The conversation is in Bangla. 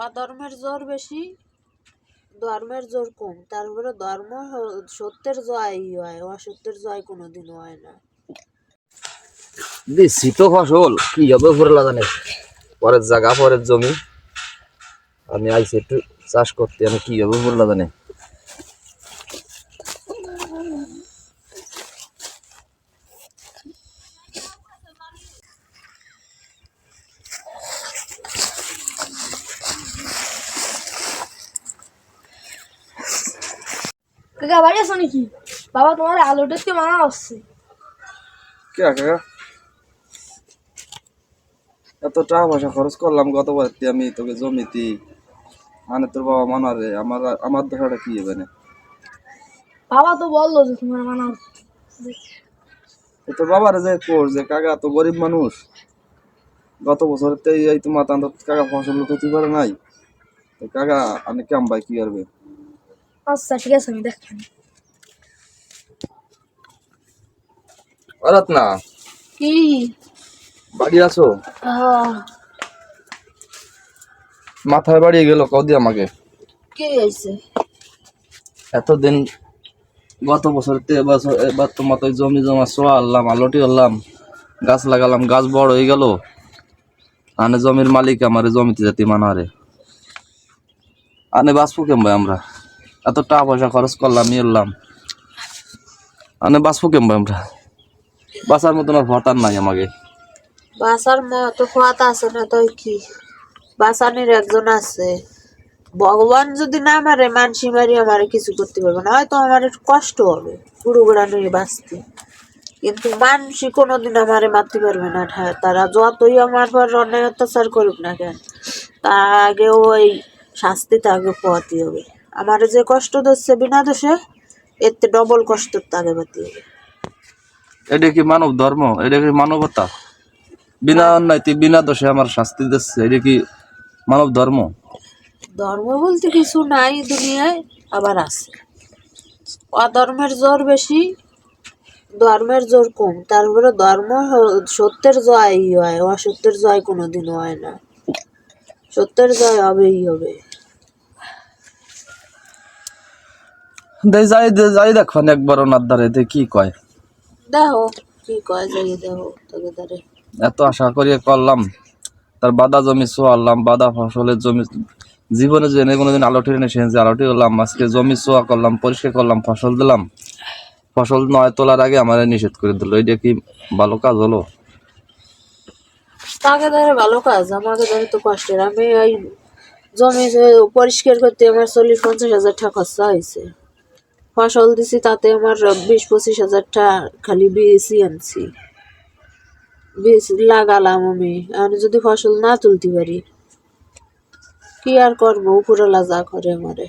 অধর্মের জোর বেশি, ধর্মের জোর কম। তারপরে ধর্ম সত্যের জয়ই হয়, অসত্যের জয় কোনোদিনও হয় না। দিচ্ছি তো ফসল কি হবে ভরলা জানে, পরের জায়গা পরের জমি, আমি আইছি একটু চাষ করতে, আমি কি হবে ভরলা জানে। কাকা বাড়ি আছো নাকি? বাবা তোমার আলুটা কি মানা আসছে? কে কাকা এত টাকা পয়সা খরচ করলাম গতবার, আমি তোকে জমিতে, মানে তোর বাবা মানারে, আমার আমার দেখাটা কি হবে না। বাবা তো বললো যে তোমার মানা তোর বাবার যে কোর যে কাকা তো গরিব মানুষ, গত বছর এই তো মাতান কাকা ফসল ক্ষতি করে নাই, তো কাকা আমি কেম ভাই কি করবে। আচ্ছা ঠিক আছে আমি দেখলাম। অরাত না কি? বাড়ি আছো? মাথায় বাড়িয়ে গেল কদি আমাকে। কে হয়েছে? এতদিন গত বছর এবার তোমার তো জমি জমা সোয়া আনলাম, আলোটি আনলাম, গাছ লাগালাম, গাছ বড় হয়ে গেল, আনে জমির মালিক আমার জমিতে যেতে মানারে, আনে বাঁচবো কেম ভাই আমরা, এত টাকা পয়সা খরচ করলাম এলাম, আনে বাঁচবো কেম ভাই আমরা, বাঁচার মতন আর ভটার নাই আমাকে। বাঁচার মতো ফাত আছে না তো কি, বাঁচানোর একজন আছে। ভগবান যদি না মারে, মানসি মারি আমার কিছু করতে পারবে না, হয়তো আমার একটু কষ্ট হবে গুড়ু গুড়া নিয়ে বাঁচতে, কিন্তু মানসি কোনোদিন আমারে মারতে পারবে না। তারা যতই আমার পর অন্যায় অত্যাচার করুক না কেন, তার আগে ওই শাস্তিটা আগে পোয়াতে হবে। আমার যে কষ্ট দিচ্ছে বিনা দোষে, এতে ডবল কষ্ট তাকে পাতে হবে। এটা কি মানব ধর্ম? এটা কি মানবতা? বিনা অন্যায় বিনা দোষে আমার শাস্তি দিচ্ছে, এটা কি মানব ধর্ম? ধর্ম বলতে কিছু নাই দুনিয়ায়, আবার আছে। অধর্মের জোর বেশি, ধর্মের জোর কম। তারপরে ধর্ম সত্যের জয়ই হয়, অসত্যের জয় কোনোদিনও হয় না। সত্যের জয় হবেই হবে। যাই দেখো একবার ওনার দ্বারে কি কয়, দেখো কি কয়, যাই দেখো তোকে তারে। এত আশা করিয়ে করলাম, তার বাদা জমি সোয়ালাম, বাদা ফসলের জমি, জীবনে জেনে কোনোদিন আলোটি এনে সে আলোটি হলাম, আজকে জমি সোয়া করলাম, পরিষ্কার করলাম, ফসল দিলাম, ফসল নয় তোলার আগে আমার নিষেধ করে দিল, এটা কি ভালো কাজ হলো? তাকে ধরে ভালো কাজ, আমাকে ধরে তো কষ্টের। আমি ওই জমি পরিষ্কার করতে আমার 40-50 হাজার টাকা খরচা হয়েছে। ফসল দিছি তাতে আমার 20-25 হাজার টাকা খালি বীজই আনছি, বীজ লাগালাম আমি। আমি যদি ফসল না তুলতে পারি কি আর করবো, উপরওয়ালা যা করে আমারে।